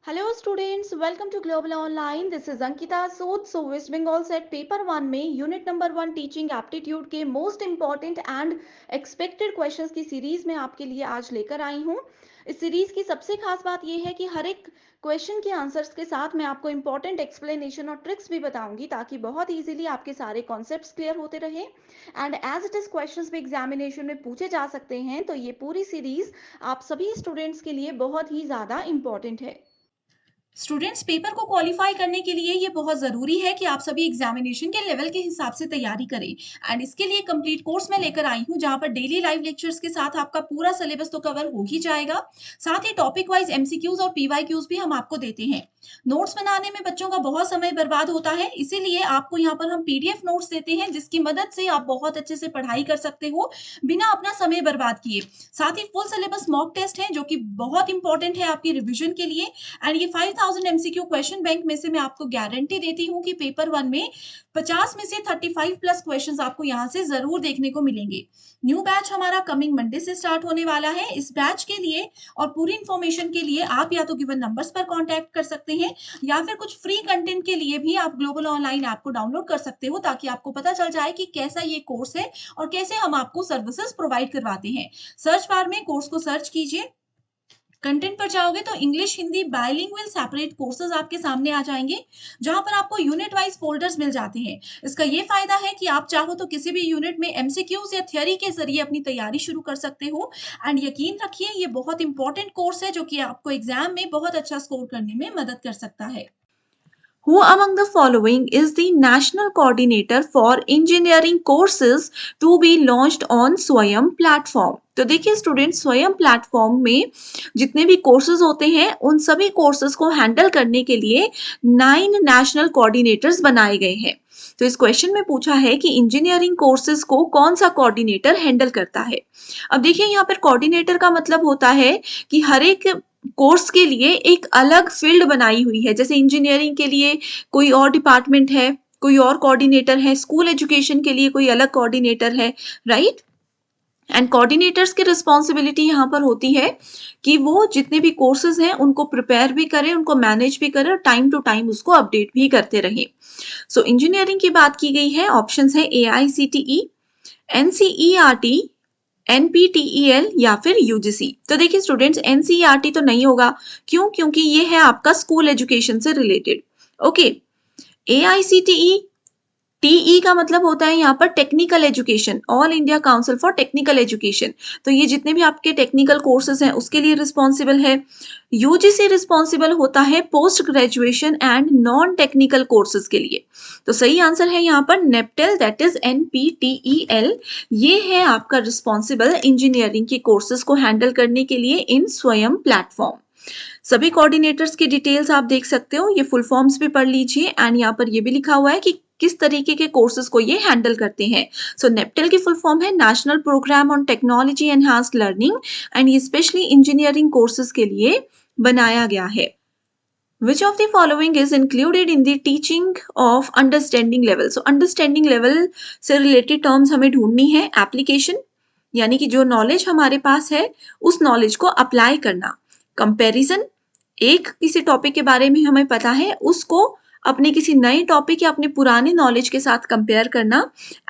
Hello students, welcome to Global Online. This is Ankita Sood. So West Bengal set paper 1 में unit number 1 teaching aptitude के most important and expected questions की series में आपके लिए आज लेकर आई हूँ। इस सीरीज की सबसे खास बात यह है कि हर एक क्वेश्चन के आंसर्स के साथ मैं आपको इंपॉर्टेंट एक्सप्लेनेशन और ट्रिक्स भी बताऊंगी ताकि बहुत इजीली आपके सारे कॉन्सेप्ट्स क्लियर होते रहे and as it is questions भी एग्जामिनेशन में पूछे जा सकते हैं, तो ये पूरी सीरीज आप सभी स्टूडेंट्स के लिए बहुत ही ज़्यादा इंपॉर्टेंट है। स्टूडेंट्स, पेपर को क्वालिफाई करने के लिए ये बहुत ज़रूरी है कि आप सभी एग्जामिनेशन के लेवल के हिसाब से तैयारी करें। एंड इसके लिए कंप्लीट कोर्स मैं लेकर आई हूँ जहाँ पर डेली लाइव लेक्चर्स के साथ आपका पूरा सिलेबस तो कवर हो ही जाएगा। साथ ही टॉपिक वाइज एमसीक्यूज और पीवाईक्यूज भी हम आपको देते हैं। नोट्स बनाने में बच्चों का बहुत समय बर्बाद होता है, इसीलिए आपको यहाँ पर हम पीडीएफ नोट्स देते हैं जिसकी मदद से आप बहुत अच्छे से पढ़ाई कर सकते हो बिना अपना समय बर्बाद किए। साथ ही फुल सिलेबस मॉक टेस्ट है जो कि बहुत इंपॉर्टेंट है आपकी रिविजन के लिए। एंड ये 5000 एमसीक्यू क्वेश्चन बैंक में से मैं आपको गारंटी देती हूँ कि पेपर 1 में 50 में से 35 प्लस क्वेश्चंस आपको यहाँ से जरूर देखने को मिलेंगे। न्यू बैच हमारा कमिंग मंडे से स्टार्ट होने वाला है। इस बैच के लिए और पूरी इंफॉर्मेशन के लिए आप या तो गिवन नंबर्स पर कांटेक्ट कर सकते हैं या फिर कुछ फ्री कंटेंट के लिए भी आप ग्लोबल ऑनलाइन ऐप को डाउनलोड कर सकते हो ताकि आपको पता चल जाए कि कैसा ये कोर्स है और कैसे हम आपको सर्विसेज प्रोवाइड करवाते हैं। सर्च बार में कोर्स को सर्च कीजिए, कंटेंट पर जाओगे तो English Hindi bilingual separate courses आपके सामने आ जाएंगे जहां पर आपको यूनिट वाइज फोल्डर्स मिल जाते हैं। इसका ये फायदा है कि आप चाहो तो किसी भी यूनिट में एमसीक्यूज या थ्योरी के जरिए अपनी तैयारी शुरू कर सकते हो। एंड यकीन रखिए ये बहुत इंपॉर्टेंट कोर्स है जो कि आपको एग्जाम में बहुत अच्छा स्कोर करने में मदद कर सकता है। Who among the following is the national coordinator for engineering courses to be launched on स्वयं प्लेटफॉर्म? तो देखिए स्टूडेंट, स्वयं प्लेटफॉर्म में जितने भी कोर्सेज होते हैं उन सभी कोर्सेज को हैंडल करने के लिए 9 नेशनल कोऑर्डिनेटर्स बनाए गए हैं। तो इस क्वेश्चन में पूछा है कि इंजीनियरिंग कोर्सेज को कौन सा कोऑर्डिनेटर हैंडल करता है। अब देखिए यहाँ पर कोऑर्डिनेटर का मतलब होता है कि हर एक कोर्स के लिए एक अलग फील्ड बनाई हुई है। जैसे इंजीनियरिंग के लिए कोई और डिपार्टमेंट है, कोई और कोऑर्डिनेटर है, स्कूल एजुकेशन के लिए कोई अलग कोऑर्डिनेटर है, राइट। एंड कोऑर्डिनेटर्स की रिस्पॉन्सिबिलिटी यहाँ पर होती है कि वो जितने भी कोर्सेज हैं उनको प्रिपेयर भी करें, उनको मैनेज भी करें और टाइम टू टाइम उसको अपडेट भी करते रहें। सो इंजीनियरिंग की बात की गई है, ऑप्शंस है AICTE, NCERT, NPTEL या फिर UGC। तो देखिए स्टूडेंट्स, NCERT तो नहीं होगा, क्यों? क्योंकि ये है आपका स्कूल एजुकेशन से रिलेटेड। ओके, AICTE, TE का मतलब होता है यहाँ पर technical education, all India council for technical education. तो ये जितने भी आपके टेक्निकल कोर्सेज हैं उसके लिए रिस्पॉन्सिबल है। UGC रिस्पॉन्सिबल होता है post graduation and non technical courses के लिए। तो सही आंसर है यहाँ पर नेप्टेल, दैट इज NPTEL। ये है आपका रिस्पॉन्सिबल इंजीनियरिंग के कोर्सेज को हैंडल करने के लिए इन स्वयं प्लेटफॉर्म। सभी कोऑर्डिनेटर्स की डिटेल्स आप देख सकते हो, ये फुल फॉर्म्स भी पढ़ लीजिए एंड यहाँ पर ये भी लिखा हुआ है कि किस तरीके के कोर्सेज को ये हैंडल करते हैं। सो नेप्टेल की फुल फॉर्म है national programme on technology enhanced learning and ये स्पेशली इंजीनियरिंग कोर्सेज के लिए बनाया गया है। Which of the following is included in the teaching of understanding level? So understanding level से related terms हमें ढूंढनी है। Application यानी कि जो नॉलेज हमारे पास है उस नॉलेज को अप्लाई करना। कंपैरिजन, एक किसी टॉपिक के बारे में हमें पता है उसको अपने किसी नए टॉपिक या अपने पुराने नॉलेज के साथ कंपेयर करना।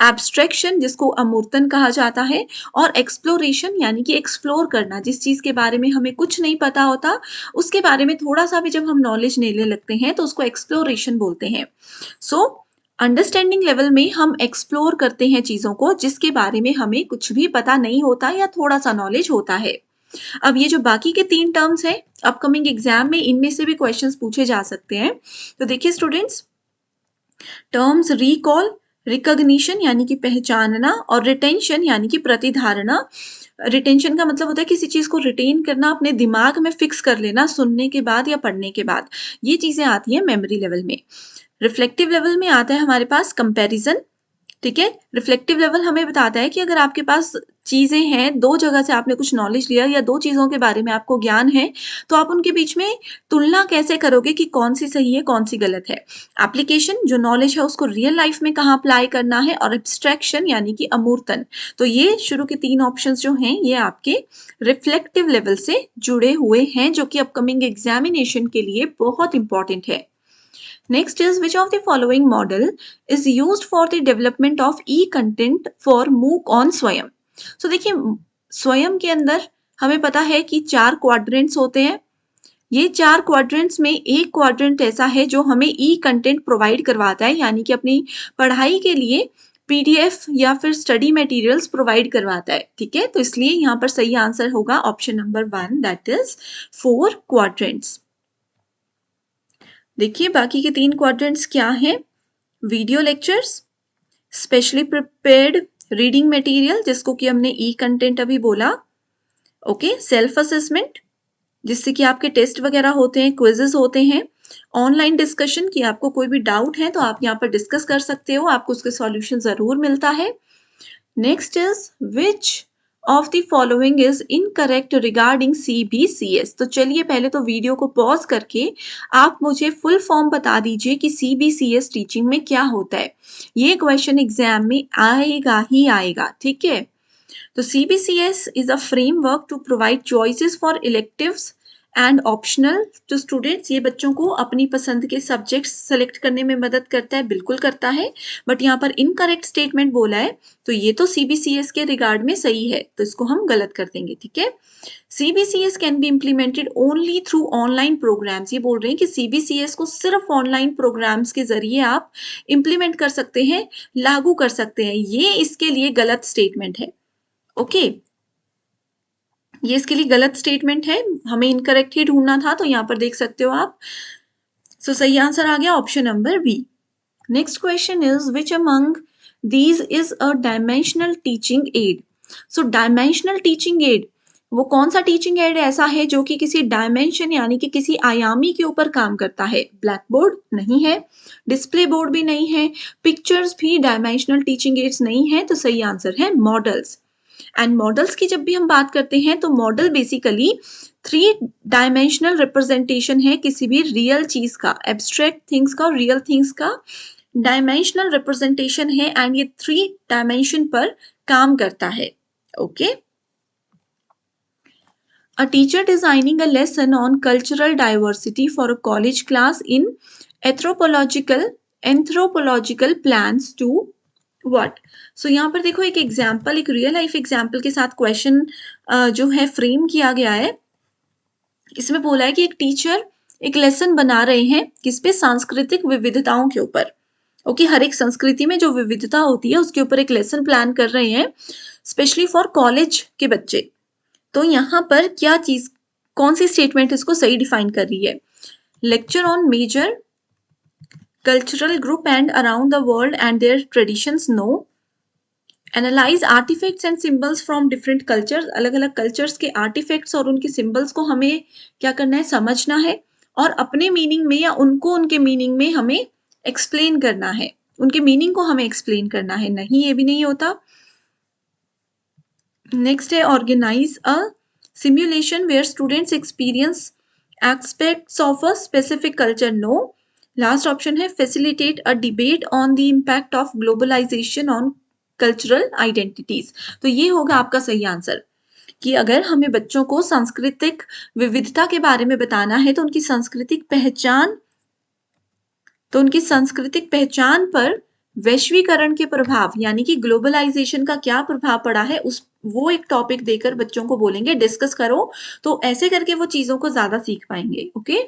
एब्स्ट्रैक्शन, जिसको अमूर्तन कहा जाता है। और एक्सप्लोरेशन यानी कि एक्सप्लोर करना, जिस चीज के बारे में हमें कुछ नहीं पता होता उसके बारे में थोड़ा सा भी जब हम नॉलेज लेने लगते हैं तो उसको एक्सप्लोरेशन बोलते हैं। सो अंडरस्टैंडिंग लेवल में हम एक्सप्लोर करते हैं चीजों को जिसके बारे में हमें कुछ भी पता नहीं होता या थोड़ा सा नॉलेज होता है। अब ये जो बाकी के 3 टर्म्स हैं अपकमिंग एग्जाम में इनमें से भी क्वेश्चंस पूछे जा सकते हैं। तो देखिए स्टूडेंट्स, टर्म्स रिकॉल, रिकॉग्निशन यानी कि पहचानना और रिटेंशन यानी कि प्रतिधारणा। रिटेंशन का मतलब होता है किसी चीज को रिटेन करना, अपने दिमाग में फिक्स कर लेना सुनने के बाद या पढ़ने के बाद। ये चीजें आती है मेमोरी लेवल में। रिफ्लेक्टिव लेवल में आता है हमारे पास कंपैरिजन, ठीक है। रिफ्लेक्टिव लेवल हमें बताता है कि अगर आपके पास चीजें हैं, दो जगह से आपने कुछ नॉलेज लिया या दो चीजों के बारे में आपको ज्ञान है, तो आप उनके बीच में तुलना कैसे करोगे कि कौन सी सही है कौन सी गलत है। एप्लीकेशन, जो नॉलेज है उसको रियल लाइफ में कहाँ अप्लाई करना है, और एब्स्ट्रैक्शन यानी कि अमूर्तन। तो ये शुरू के 3 ऑप्शंस जो हैं ये आपके रिफ्लेक्टिव लेवल से जुड़े हुए हैं, जो कि अपकमिंग एग्जामिनेशन के लिए बहुत इंपॉर्टेंट है। Next is, which of the following model is used for the development of e-content for MOOC on स्वयं। So देखिए, स्वयं के अंदर हमें पता है कि 4 क्वाड्रेंट्स होते हैं। ये 4 क्वाड्रेंट्स में एक क्वाड्रेंट ऐसा है जो हमें ई कंटेंट प्रोवाइड करवाता है, यानी कि अपनी पढ़ाई के लिए पीडीएफ या फिर स्टडी मटेरियल्स प्रोवाइड करवाता है। ठीक है, तो इसलिए यहाँ पर सही आंसर होगा option number 1, that is 4 quadrants. देखिए बाकी के 3 क्वाड्रेंट्स क्या हैं? Video lectures, specially prepared reading material जिसको कि हमने ई कंटेंट अभी बोला, ओके, सेल्फ असेसमेंट जिससे कि आपके टेस्ट वगैरह होते हैं, क्विजेस होते हैं, ऑनलाइन डिस्कशन की आपको कोई भी डाउट है तो आप यहाँ पर डिस्कस कर सकते हो, आपको उसके सॉल्यूशन जरूर मिलता है। Next is, which of the following is incorrect regarding CBCS। तो चलिए पहले तो वीडियो को पॉज करके आप मुझे फुल फॉर्म बता दीजिए कि CBCS टीचिंग में क्या होता है। ये क्वेश्चन एग्जाम में आएगा ही आएगा, ठीक है। तो CBCS is a framework to provide choices for electives and optional to students. ये बच्चों को अपनी पसंद के सब्जेक्ट्स सेलेक्ट करने में मदद करता है, बिल्कुल करता है, बट यहाँ पर इनकरेक्ट स्टेटमेंट बोला है, तो ये तो CBCS के रिगार्ड में सही है, तो इसको हम गलत कर देंगे। ठीक है, CBCS can be implemented only through online programmes. ये बोल रहे हैं कि CBCS को सिर्फ ऑनलाइन प्रोग्राम्स के जरिए आप इम्प्लीमेंट कर सकते हैं, लागू कर सकते हैं। ये इसके लिए गलत स्टेटमेंट है, ओके ये इसके लिए गलत स्टेटमेंट है, हमें इनकरेक्ट ही ढूंढना था, तो यहाँ पर देख सकते हो आप। सो सही आंसर आ गया option number B. Next question is, which among these is a dimensional teaching aid. So dimensional teaching aid, वो कौन सा टीचिंग एड ऐसा है जो कि किसी डायमेंशन यानी कि किसी आयामी के ऊपर काम करता है? ब्लैक बोर्ड नहीं है, डिस्प्ले बोर्ड भी नहीं है, पिक्चर्स भी डायमेंशनल टीचिंग एड्स नहीं है, तो सही आंसर है मॉडल्स। एंड मॉडल्स की जब भी हम बात करते हैं तो मॉडल बेसिकली 3 डायमेंशनल रिप्रेजेंटेशन है किसी भी रियल चीज का, एब्स्ट्रैक्ट थिंग्स का और रियल थिंग्स का डायमेंशनल रिप्रेजेंटेशन है, एंड ये 3 डायमेंशन पर काम करता है। Okay, A teacher designing a lesson on cultural diversity for a college class in anthropological plans to what? So यहाँ पर देखो एक एग्जाम्पल, एक रियल लाइफ एग्जाम्पल के साथ क्वेश्चन जो है फ्रेम किया गया है। इसमें बोला है कि एक टीचर एक लेसन बना रहे हैं किस पे? सांस्कृतिक विविधताओं के ऊपर। ओके, हर एक संस्कृति में जो विविधता होती है उसके ऊपर एक लेसन प्लान कर रहे हैं, स्पेशली फॉर कॉलेज के बच्चे। तो यहाँ पर क्या चीज, कौन सी स्टेटमेंट इसको सही डिफाइन कर रही है? Lecture on major cultural group and around the world and their traditions, no. Analyse artifacts and symbols from different cultures, अलग अलग कल्चर्स के आर्टिफैक्ट्स और उनके सिंबल्स को हमें क्या करना है? समझना है, और अपने मीनिंग में या उनको उनके मीनिंग में हमें एक्सप्लेन करना है, उनके मीनिंग को हमें एक्सप्लेन करना है। नहीं, ये भी नहीं होता। नेक्स्ट है, organise a simulation where students experience aspects of a specific culture, no. Last option है, facilitate a debate on the impact of globalisation on cultural identities. तो ये होगा आपका सही आंसर कि अगर हमें बच्चों को सांस्कृतिक विविधता के बारे में बताना है तो उनकी सांस्कृतिक पहचान पर वैश्वीकरण के प्रभाव यानी कि ग्लोबलाइजेशन का क्या प्रभाव पड़ा है, वो एक टॉपिक देकर बच्चों को बोलेंगे डिस्कस करो, तो ऐसे करके वो चीजों को ज्यादा सीख पाएंगे। ओके,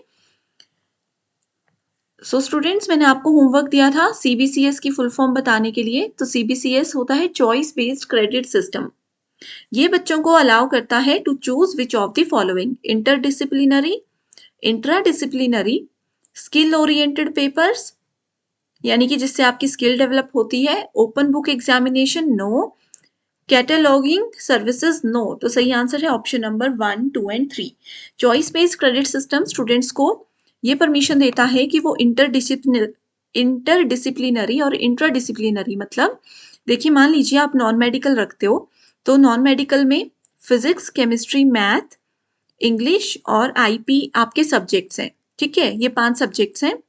सो स्टूडेंट्स, मैंने आपको होमवर्क दिया था CBCS की फुल फॉर्म बताने के लिए। तो CBCS होता है चॉइस बेस्ड क्रेडिट सिस्टम। ये बच्चों को अलाउ करता है to choose which of the following: interdisciplinary, intradisciplinary, skill oriented papers यानी कि जिससे आपकी स्किल डेवलप होती है, open book examination, no. Cataloguing services, no. तो सही आंसर है option number 1, 2 and 3। Choice based credit system students को ये परमिशन देता है कि वो इंटरडिसिप्लिनरी और इंट्राडिसिप्लिनरी मतलब देखिए मान लीजिए आप नॉन मेडिकल रखते हो तो नॉन मेडिकल में फिजिक्स, केमिस्ट्री, मैथ, इंग्लिश और आईपी आपके सब्जेक्ट्स हैं, ठीक है, ये 5 सब्जेक्ट्स हैं।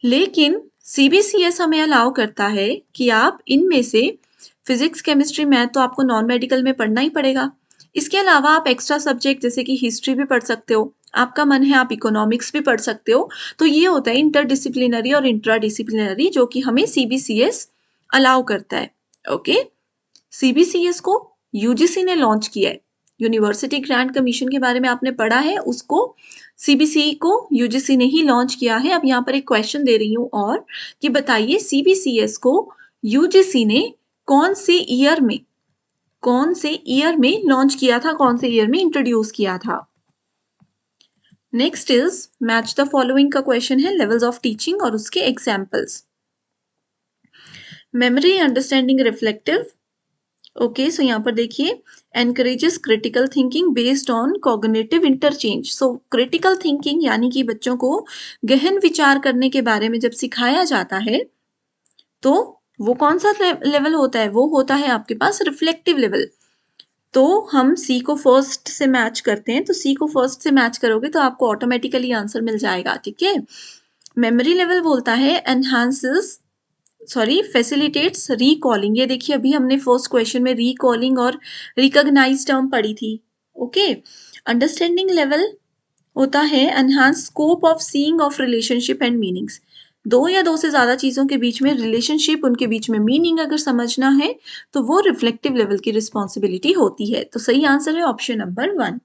लेकिन सीबीसीएस हमें अलाउ करता है कि आप इनमें से फिजिक्स, केमिस्ट्री, मैथ तो आपको नॉन मेडिकल में पढ़ना ही पड़ेगा। इसके अलावा आप एक्स्ट्रा सब्जेक्ट जैसे कि हिस्ट्री भी पढ़ सकते हो, आपका मन है आप इकोनॉमिक्स भी पढ़ सकते हो। तो ये होता है इंटरडिसिप्लिनरी और इंट्राडिसिप्लिनरी जो कि हमें सीबीसीएस अलाउ करता है। ओके, सीबीसीएस को यूजीसी ने लॉन्च किया है। यूनिवर्सिटी ग्रांट कमीशन के बारे में आपने पढ़ा है, उसको सीबीसी को यूजीसी ने ही लॉन्च किया है। अब यहाँ पर एक क्वेश्चन दे रही हूँ और कि बताइए सीबीसीएस को यूजीसी ने कौन से ईयर में लॉन्च किया था, कौन से ईयर में इंट्रोड्यूस किया था। Next is match the following का क्वेश्चन है, लेवल्स ऑफ टीचिंग और उसके examples. Memory, understanding, reflective. Okay, so यहाँ पर देखिए encourages critical thinking based on cognitive interchange. So critical thinking यानी कि बच्चों को गहन विचार करने के बारे में जब सिखाया जाता है तो वो कौन सा लेवल होता है, वो होता है आपके पास रिफ्लेक्टिव लेवल। तो हम सी को फर्स्ट से मैच करते हैं, तो सी को फर्स्ट से मैच करोगे तो आपको ऑटोमेटिकली आंसर मिल जाएगा, ठीक है। मेमोरी लेवल बोलता है फैसिलिटेट्स रिकॉलिंग। ये देखिए अभी हमने फर्स्ट क्वेश्चन में रिकॉलिंग और रिकॉग्नाइज टर्म पढ़ी थी। ओके, अंडरस्टैंडिंग लेवल होता है enhance scope of seeing of relationship and meanings. दो या दो से ज्यादा चीजों के बीच में रिलेशनशिप, उनके बीच में मीनिंग अगर समझना है तो वो रिफ्लेक्टिव लेवल की रिस्पॉन्सिबिलिटी होती है। तो सही आंसर है ऑप्शन नंबर 1।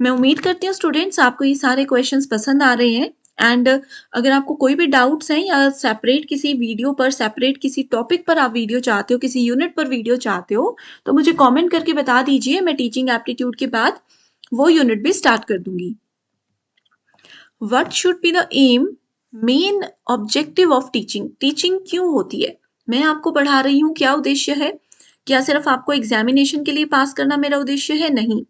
मैं उम्मीद करती हूँ स्टूडेंट्स आपको ये सारे क्वेश्चंस पसंद आ रहे हैं। एंड अगर आपको कोई भी डाउट्स हैं या सेपरेट किसी वीडियो पर, सेपरेट किसी टॉपिक पर आप वीडियो चाहते हो, किसी यूनिट पर वीडियो चाहते हो, तो मुझे कमेंट करके बता दीजिए। मैं टीचिंग एप्टीट्यूड के बाद वो यूनिट भी स्टार्ट कर दूंगी। What should be the aim, main objective of teaching. Teaching क्यों होती है, मैं आपको पढ़ा रही हूँ, क्या उद्देश्य है? क्या सिर्फ आपको एग्जामिनेशन के लिए पास करना मेरा उद्देश्य है? नहीं।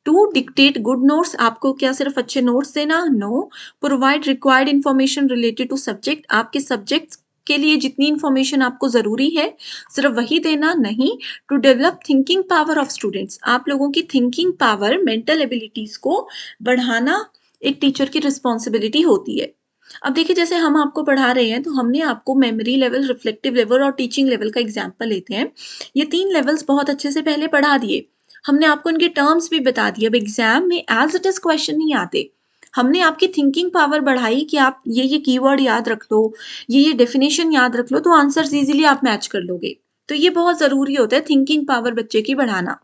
टू डिक्टेट गुड नोट्स, आपको क्या सिर्फ अच्छे नोट्स देना? No. Provide required information related to subject, आपके सब्जेक्ट के लिए जितनी इंफॉर्मेशन आपको जरूरी है सिर्फ वही देना? नहीं। To develop thinking power of students, आप लोगों की थिंकिंग पावर, मेंटल एबिलिटीज को बढ़ाना एक टीचर की रिस्पॉन्सिबिलिटी होती है। अब देखिए जैसे हम आपको पढ़ा रहे हैं तो हमने आपको मेमोरी लेवल, रिफ्लेक्टिव लेवल और टीचिंग लेवल का एग्जाम्पल लेते हैं। ये 3 लेवल्स बहुत अच्छे से पहले पढ़ा दिए, हमने आपको इनके टर्म्स भी बता दिए। अब एग्जाम में एज इट इज क्वेश्चन नहीं आते, हमने आपकी थिंकिंग पावर बढ़ाई कि आप ये कीवर्ड याद रख लो, ये डेफिनेशन याद रख लो, तो आंसर्स इजीली आप मैच कर लोगे। तो ये बहुत जरूरी होता है थिंकिंग पावर बच्चे की बढ़ाना।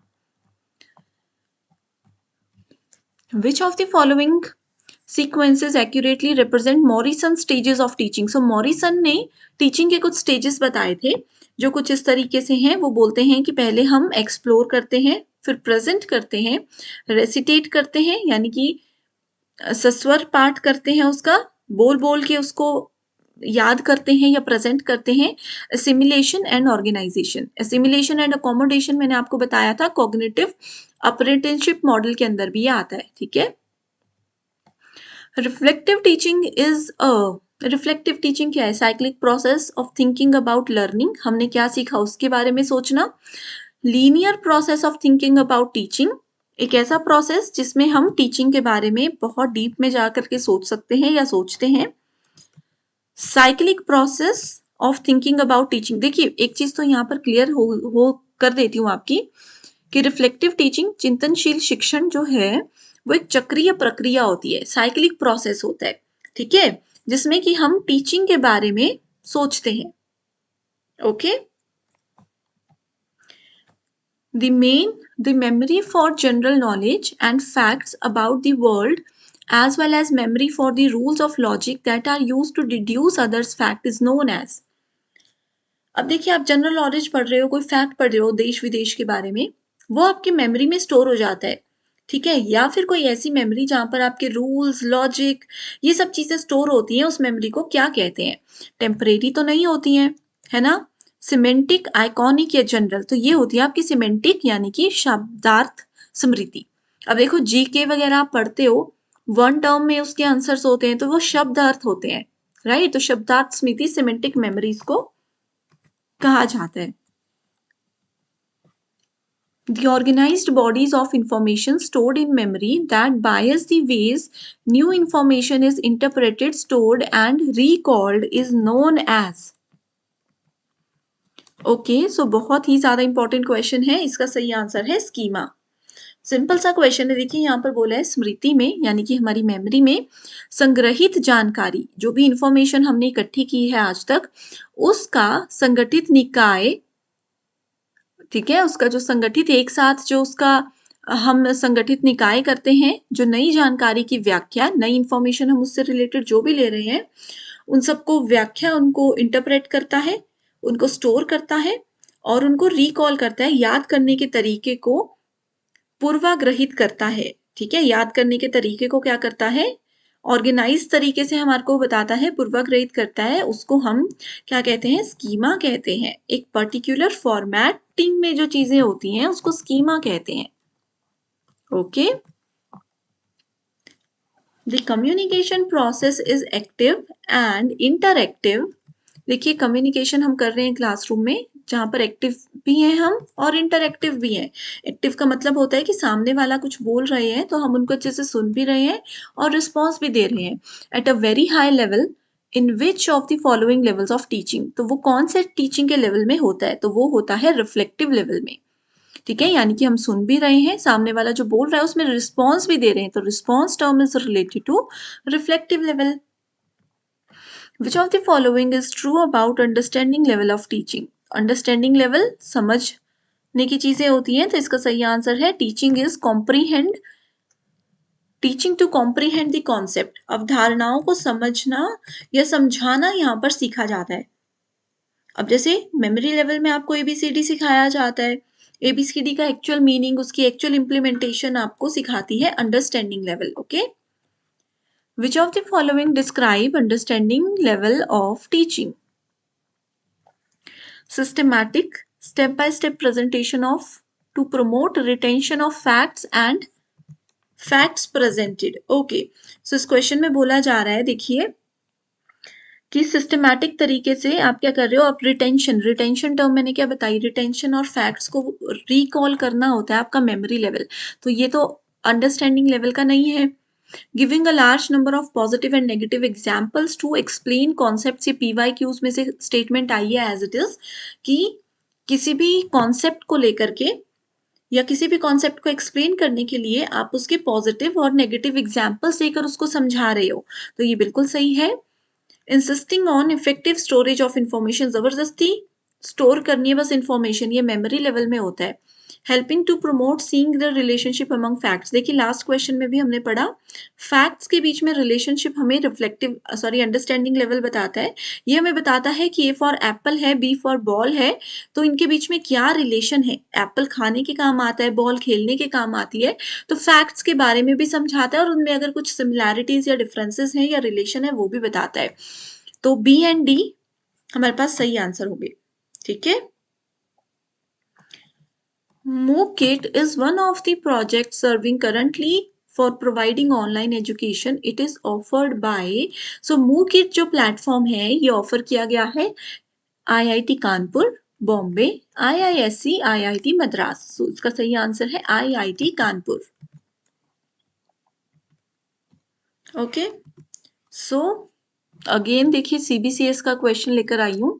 विच of the following sequences accurately represent Morrison stages of teaching. So Morrison ने टीचिंग के कुछ स्टेजेस बताए थे जो कुछ इस तरीके से हैं। वो बोलते हैं कि पहले हम एक्सप्लोर करते हैं, फिर प्रेजेंट करते हैं, रेसिटेट करते हैं यानी कि सस्वर पाठ करते हैं, उसका बोल बोल के उसको याद करते हैं या प्रेजेंट करते हैं, assimilation and organisation. Assimilation and accommodation मैंने आपको बताया था, कॉग्निटिव अप्रेंटिसशिप मॉडल के अंदर भी ये आता है, ठीक है। रिफ्लेक्टिव टीचिंग क्या है? Cyclic process of thinking about learning. हमने क्या सीखा उसके बारे में सोचना। Linear process of thinking about teaching, एक ऐसा प्रोसेस जिसमें हम टीचिंग के बारे में बहुत डीप में जाकर के सोच सकते हैं या सोचते हैं। Cyclic process of thinking about teaching. देखिए एक चीज तो यहाँ पर क्लियर हो कर देती हूँ आपकी कि रिफ्लेक्टिव टीचिंग, चिंतनशील शिक्षण जो है वो एक चक्रीय प्रक्रिया होती है, साइक्लिक प्रोसेस होता है, ठीक है, जिसमें कि हम टीचिंग के बारे में सोचते हैं। Okay, the memory for general knowledge and facts about the world as well as memory for the rules of logic that are used to deduce others fact is known as। अब देखिए आप general knowledge पढ़ रहे हो, कोई fact पढ़ रहे हो देश विदेश के बारे में, वो आपकी मेमोरी में स्टोर हो जाता है, ठीक है। या फिर कोई ऐसी मेमोरी जहां पर आपके रूल्स, लॉजिक, ये सब चीजें स्टोर होती हैं, उस मेमोरी को क्या कहते हैं? टेम्परेरी तो नहीं होती हैं, है ना। सिमेंटिक, आइकॉनिक या जनरल, तो ये होती है आपकी सिमेंटिक यानी कि शब्दार्थ स्मृति। अब देखो जीके वगैरह आप पढ़ते हो, वन टर्म में उसके आंसर्स होते हैं तो वो शब्द अर्थ होते हैं, राइट। तो शब्दार्थ स्मृति सिमेंटिक मेमोरीज को कहा जाता है। The organized bodies of information stored in memory that bias the ways new information is interpreted, stored and recalled is known as. Okay, so बहुत ही ज्यादा इंपॉर्टेंट क्वेश्चन है। इसका सही आंसर है स्कीमा। सिंपल सा क्वेश्चन है। देखिए यहाँ पर बोला है स्मृति में, यानी कि हमारी मेमोरी में संग्रहित जानकारी, जो भी इंफॉर्मेशन हमने इकट्ठी की है आज तक, उसका संगठित निकाय, ठीक है, उसका जो संगठित एक साथ जो उसका हम संगठित निकाय करते हैं, जो नई जानकारी की व्याख्या, नई इंफॉर्मेशन हम उससे रिलेटेड जो भी ले रहे हैं, उन सबको व्याख्या, उनको इंटरप्रेट करता है, उनको स्टोर करता है और उनको रिकॉल करता है, याद करने के तरीके को पूर्वाग्रहित करता है। ठीक है, याद करने के तरीके को क्या करता है, ऑर्गेनाइज तरीके से हमारे को बताता है, पूर्वाग्रहित करता है, उसको हम क्या कहते हैं, स्कीमा कहते हैं। एक पर्टिकुलर फॉर्मेटिंग में जो चीजें होती हैं उसको स्कीमा कहते हैं। Okay, the communication process is active and interactive. देखिए कम्युनिकेशन हम कर रहे हैं क्लासरूम में, जहां पर एक्टिव भी हैं हम और इंटरएक्टिव भी हैं। एक्टिव का मतलब होता है कि सामने वाला कुछ बोल रहे हैं तो हम उनको अच्छे से सुन भी रहे हैं और रिस्पॉन्स भी दे रहे हैं at a very high level in which of the following levels of teaching. तो वो कौन से टीचिंग के लेवल में होता है, तो वो होता है रिफ्लेक्टिव लेवल में। ठीक है, यानी कि हम सुन भी रहे हैं, सामने वाला जो बोल रहा है उसमें रिस्पॉन्स भी दे रहे हैं, तो response term is related to reflective level. Which of the following is true about understanding level of teaching? Understanding level समझने की चीजें होती हैं, तो इसका सही आंसर है teaching is comprehend, teaching to comprehend the concept। अवधारणाओं को समझना या समझाना यहाँ पर सीखा जाता है। अब जैसे मेमोरी लेवल में आपको ABCD सिखाया जाता है, ABCD का एक्चुअल मीनिंग, उसकी एक्चुअल इम्प्लीमेंटेशन आपको सिखाती है understanding level. Okay, Which of the following describe understanding level of teaching? Systematic, step-by-step presentation of to promote retention of facts and facts presented. Okay, so इस question में बोला जा रहा है, देखिए कि सिस्टमैटिक तरीके से आप क्या कर रहे हो, आप रिटेंशन टर्म मैंने क्या बताई, रिटेंशन और फैक्ट्स को रिकॉल करना होता है आपका मेमोरी लेवल, तो ये तो अंडरस्टैंडिंग लेवल का नहीं है। Giving a large number of positive and negative examples to explain concept, ये PYQs में से स्टेटमेंट आई है एज इट इज, कि किसी भी कॉन्सेप्ट को लेकर के या किसी भी कॉन्सेप्ट को एक्सप्लेन करने के लिए आप उसके पॉजिटिव और नेगेटिव एग्जाम्पल्स देकर उसको समझा रहे हो, तो ये बिल्कुल सही है। Insisting on effective storage of information, जबरदस्ती स्टोर करनी है बस इंफॉर्मेशन, ये मेमोरी लेवल में होता है। Helping to promote seeing the relationship among facts, देखिए लास्ट क्वेश्चन में भी हमने पढ़ा, फैक्ट्स के बीच में रिलेशनशिप हमें अंडरस्टैंडिंग लेवल बताता है। ये हमें बताता है कि A फॉर एप्पल है, B फॉर बॉल है, तो इनके बीच में क्या रिलेशन है। एप्पल खाने के काम आता है, बॉल खेलने के काम आती है, तो फैक्ट्स के बारे में भी समझाता है और उनमें अगर कुछ सिमिलैरिटीज या डिफरेंसेस हैं या रिलेशन है वो भी बताता है। तो B एंड D हमारे पास सही आंसर होंगे। ठीक है, MOOCkit is one of the projects serving currently for providing online education. It is offered by, so MOOCkit जो प्लेटफॉर्म है ये ऑफर किया गया है IIT Kanpur, Bombay, IISc, IIT Madras. so इसका सही आंसर है IIT Kanpur. Okay, so again देखिए CBCS का क्वेश्चन लेकर आई हूँ।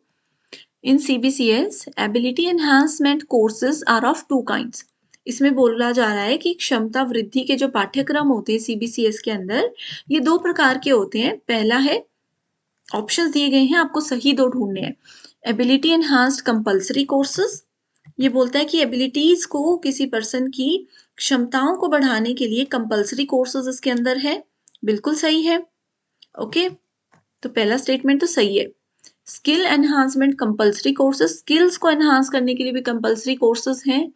In CBCS ability enhancement courses are of two kinds. इसमें बोला जा रहा है कि क्षमता वृद्धि के जो पाठ्यक्रम होते हैं CBCS के अंदर, ये दो प्रकार के होते हैं। पहला है, ऑप्शंस दिए गए हैं, आपको सही दो ढूंढने हैं। एबिलिटी एनहांस्ड कंपल्सरी कोर्सेज, ये बोलता है कि एबिलिटीज को, किसी पर्सन की क्षमताओं को बढ़ाने के लिए कंपल्सरी कोर्सेज इसके अंदर है, बिल्कुल सही है। ओके, तो पहला स्टेटमेंट तो सही है। Skill enhancement compulsory courses, skills को एनहांस करने के लिए भी कंपल्सरी कोर्सेज हैं।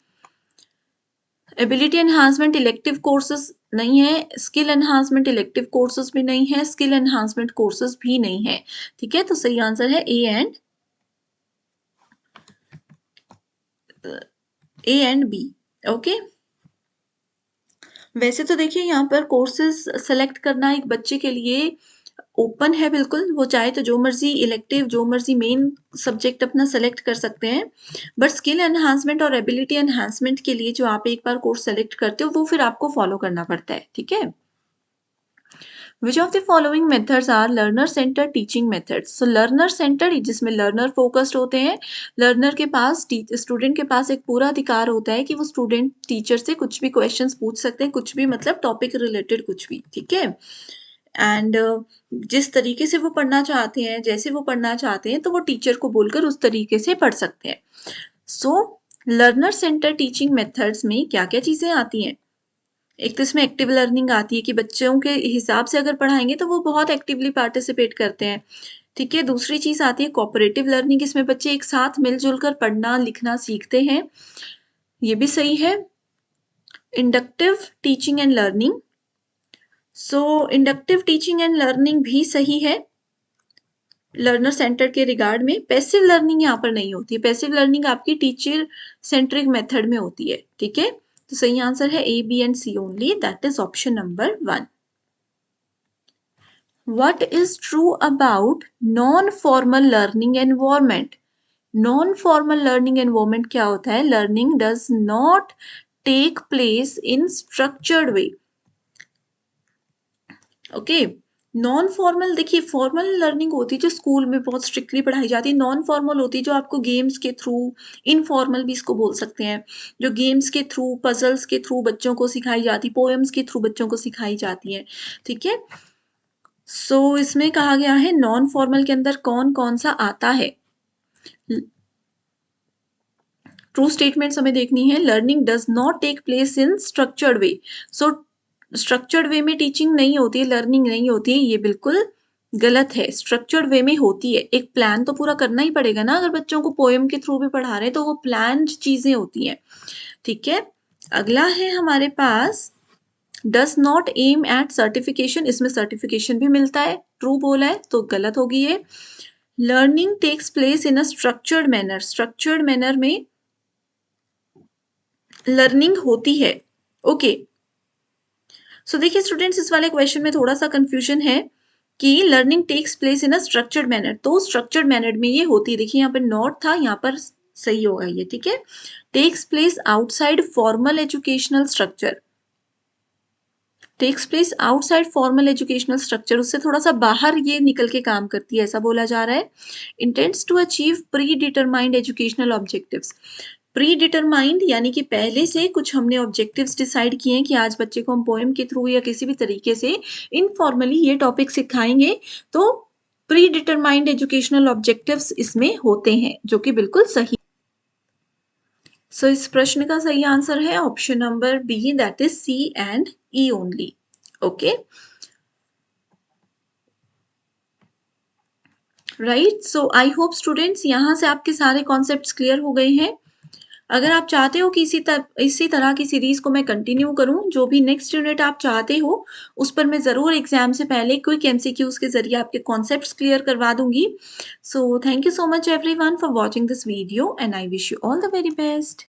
एबिलिटी एनहांसमेंट इलेक्टिव कोर्सेज नहीं है, स्किल एनहांसमेंट इलेक्टिव कोर्सेज भी नहीं है, स्किल एनहांसमेंट कोर्सेज भी नहीं है। ठीक है, तो सही आंसर है ए एंड बी। ओके, वैसे तो देखिए यहाँ पर कोर्सेज सेलेक्ट करना एक बच्चे के लिए ओपन है बिल्कुल, वो चाहे तो जो मर्ज़ी इलेक्टिव, जो मर्ज़ी मेन सब्जेक्ट अपना सेलेक्ट कर सकते हैं। बट स्किल एनहांसमेंट और एबिलिटी एनहांसमेंट के लिए जो आप एक बार कोर्स सेलेक्ट करते हो, वो फिर आपको फॉलो करना पड़ता है, ठीक है? Which of the following methods are learner centered teaching methods? So learner centered जिसमें learner focused होते हैं, learner के पास स्टूडेंट के पास एक पूरा अधिकार होता है कि वो स्टूडेंट टीचर से कुछ भी क्वेश्चंस पूछ सकते हैं, कुछ भी मतलब टॉपिक रिलेटेड कुछ भी, ठीक है? एंड जिस तरीके से वो पढ़ना चाहते हैं, जैसे वो पढ़ना चाहते हैं, तो वो टीचर को बोलकर उस तरीके से पढ़ सकते हैं। सो लर्नर सेंटर टीचिंग मेथड्स में क्या-क्या चीज़ें आती हैं? एक तो इसमें एक्टिव लर्निंग आती है कि बच्चों के हिसाब से अगर पढ़ाएँगे तो वो बहुत एक्टिवली पार्टिसिपेट करते हैं, ठीक है? दूसरी चीज़ आती है कोऑपरेटिव लर्निंग, इसमें बच्चे एक साथ मिल-जुल कर पढ़ना, लिखना सीखते हैं, ये भी सही है। Inductive teaching and learning, so inductive teaching and learning भी सही है लर्नर सेंटर्ड के रिगार्ड में। पैसिव लर्निंग यहाँ पर नहीं होती है, पैसिव लर्निंग आपकी टीचर सेंट्रिक मेथड में होती है, ठीक है? तो सही आंसर है A, B and C only, that is option number 1। What is true about non-formal learning environment? Non-formal learning environment क्या होता है? Learning does not take place in structured way. Okay. Non formal, देखिए formal learning होती है जो school में बहुत strictly पढ़ाई जाती है, नॉन फॉर्मल होती है जो आपको गेम्स के थ्रू, इनफॉर्मल भी इसको बोल सकते हैं, जो गेम्स के थ्रू, पजल्स के थ्रू बच्चों को सिखाई जाती, पोएम्स के थ्रू बच्चों को सिखाई जाती है, ठीक है? सो इसमें कहा गया है नॉन फॉर्मल के अंदर कौन कौन सा आता है। ट्रू स्टेटमेंट्स हमें देखनी है। Learning does not take place in structured way, so structured way में टीचिंग नहीं होती है, लर्निंग नहीं होती है, ये बिल्कुल गलत है। स्ट्रक्चर्ड वे में होती है, एक प्लान तो पूरा करना ही पड़ेगा ना, अगर बच्चों को पोएम के थ्रू भी पढ़ा रहे हैं तो वो प्लान्ड चीजें होती हैं, ठीक है? अगला है हमारे पास does not aim at certification, इसमें सर्टिफिकेशन भी मिलता है, ट्रू बोला है तो गलत होगी ये। Learning takes place in a structured manner, structured manner में लर्निंग होती है, ओके। सो देखिए स्टूडेंट्स, इस वाले क्वेश्चन में थोड़ा सा कंफ्यूजन है कि learning takes place in a structured manner, तो स्ट्रक्चर्ड मैनर में ये होती है, देखिए यहाँ पर नॉट था, यहाँ पर सही होगा ये, ठीक है? Takes place outside formal educational structure, takes place outside formal educational structure, उससे थोड़ा सा बाहर ये निकल के काम करती है, ऐसा बोला जा रहा है। Intends to achieve predetermined educational objectives, predetermined यानी कि पहले से कुछ हमने ऑब्जेक्टिव्स डिसाइड किए हैं कि आज बच्चे को हम पोएम के थ्रू या किसी भी तरीके से इनफॉर्मली ये टॉपिक सिखाएंगे, तो प्री डिटरमाइंड एजुकेशनल ऑब्जेक्टिव्स इसमें होते हैं, जो कि बिल्कुल सही। सो इस प्रश्न का सही आंसर है option number B, that is C and E only, okay right. So I hope students यहाँ से आपके सारे कॉन्सेप्ट्स क्लियर हो गए हैं। अगर आप चाहते हो कि इसी तरह की सीरीज को मैं कंटिन्यू करूं, जो भी नेक्स्ट यूनिट आप चाहते हो उस पर मैं जरूर एग्जाम से पहले क्विक एमसीक्यूज के जरिए आपके कॉन्सेप्ट्स क्लियर करवा दूंगी। So thank you so much everyone for watching this video and I wish you all the very best.